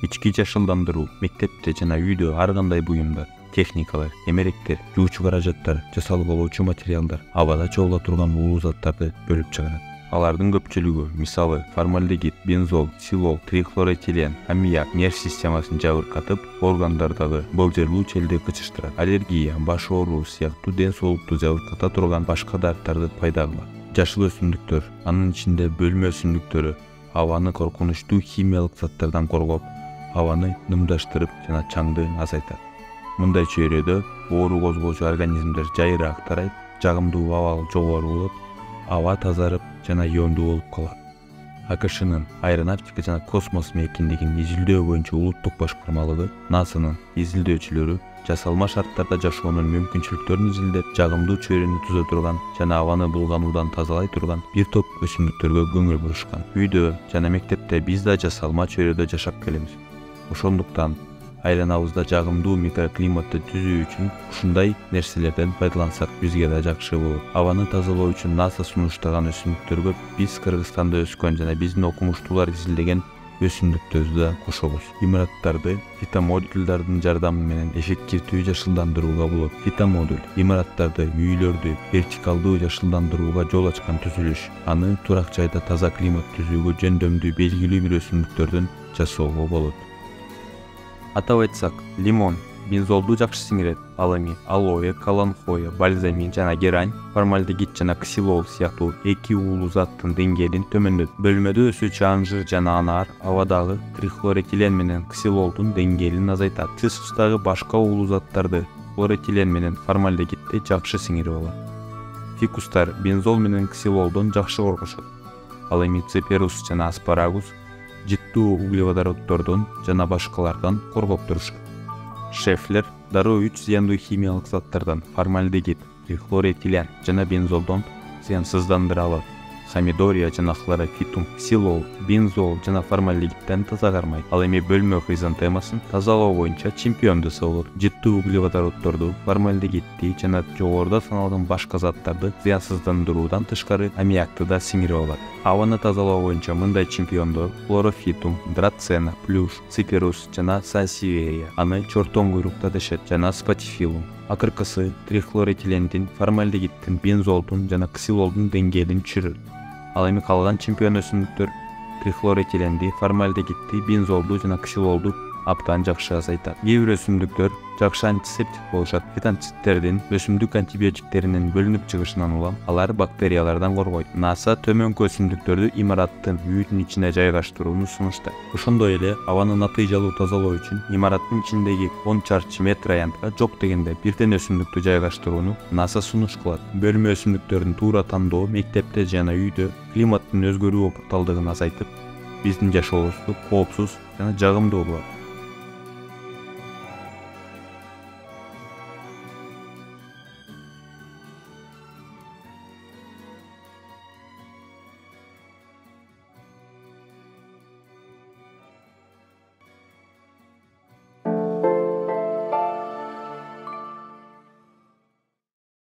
ички жашылдандыруу, мектепте жана үйдө ар кандай буюмдар, техникалар, эмеректер, жуучу каражаттар, жасалгылоочу материалдар, абада чогула турган уулуу заттарды бөлүп чыгарат. Алардын көпчүлүгү, мисалы, формальдегид, бензол, силол, трихлоретилен, аммиак нерв системасын жабыркатып, органдардагы былжырлуу челди кычыштырат. Аллергия, баш ооруу сыяктуу ден соолукту жабырката турган башка дарттарды пайда кылат. Жашыл өсүмдүктөр, анын ичинде бөлмө өсүмдүктөрү, абаны коркунучтуу химиялык заттардан коргоп, абаны нымдаштырып жана чаңды азайтат. Мындай чөйрөдө оору козгоочу организмдер жайыраак тарайып, жагымдуу абал жогору болот, аба тазарып жана иондуу болуп калат. АКШнын аэронавтика жана космос мейкиндигин изилдөө боюнча улуттук башкармалыгы НАСАнын изилдөөчүлөрү жасалма шарттарда жашоонун мүмкүнчүлүктөрүн изилдеп, жагымдуу чөйрөнү түзө турган жана абаны булгануудан тазалай турган бир топ өсүмдүктөргө көңүл бурушкан. Үйдө жана мектепте биз да жасалма чөйрөдө жашап келебиз. Ошондуктан айланабызда жагымдуу микроклиматты түзүү үчүн ушундай нерселерден пайдалансак бизге да жакшы болот. Абаны тазалоо үчүн НАСА сунуштаган өсүмдүктөргө биз Кыргызстанда өскөн жана биздин окумуштуулар изилдеген өсүмдүктөрдү да кошобуз. Имараттарды фитомодулдардын жардамы менен эффективдүү жашылдандырууга болот. Фитомодуль имараттарды, үйлөрдү вертикалдуу жашылдандырууга жол ачкан түзүлүш. Аны турак жайда таза климат түзүүгө жөндөмдүү белгилүү бир өсүмдүктөрдөн жасоого болот. Атап айтсак, лимон бензолду жакшы сиңирет. Ал эми алоэ, каланхоя, бальзамин жана герань, формальдегид жана ксилол сыяктуу эки уулуу заттын деңгээлин төмөндөтөт. Бөлмөдө өсүүчү анжир жана анар абадагы трихлоретилен менен ксилолдун деңгээлин азайтат. Цистустагы башка уулуу заттарды хлоретилен менен формальдегидди жакшы сиңирип алат. Фикустар бензол менен ксилолдон жакшы коргошот. Ал эми цеперус жана аспарагус жыттуу углеводороддордон жана башкалардан коргоп турушат. Шефлер дароо 3 зыяндуу химиялык заттардан формальдегид, трихлоретилен жана бензолдон зыянсыздандыра алат. Хамидория жана хлорофитум, ксилол, бензол жана формальдегидден таза кармайт. Ал эми бөлмө хризантемасын тазалоо боюнча чемпион десе болот. Жыттуу углеводороддорду, формальдегидди жана жогоруда саналган башка заттарды зыянсыздандыруудан тышкары аммиакты да сиңирип алат. Абаны тазалоо боюнча мындай чемпиондор хлорофитум, драцена, плюш, циперус жана сансеверия. Аны чортон куйрукта дешет жана спатифилум. Акыркысы трихлоретилендин, формальдегиддин, бензолдун жана ксилолдун деңгээлин түшүрөт. Ал эми калган чемпион өсүмдүктөр трихлоретиленди, формальдегидди, бензолду жана ксилолду абдан жакшы азайтат. Кээ бир өсүмдүктөр жакшы антисептик болушат. Фитонцидтердин өсүмдүк антибиотиктеринин бөлүнүп чыгышынан улам алар бактериялардан коргойт. НАСА төмөнкү өсүмдүктөрдү имараттын үйдүн ичине жайгаштырууну сунуштайт. Ошондой эле абаны натыйжалуу тазалоо үчүн имараттын ичиндеги 10 чарчы метр аянтка жок дегенде бирден өсүмдүктү жайгаштырууну НАСА сунуш кылат. Бөлмө өсүмдүктөрүн туура тандоо мектепте жана үйдө климаттын өзгөрүү опурталдыгын азайтып, биздин жашообузду коопсуз жана жагымдуу кылат.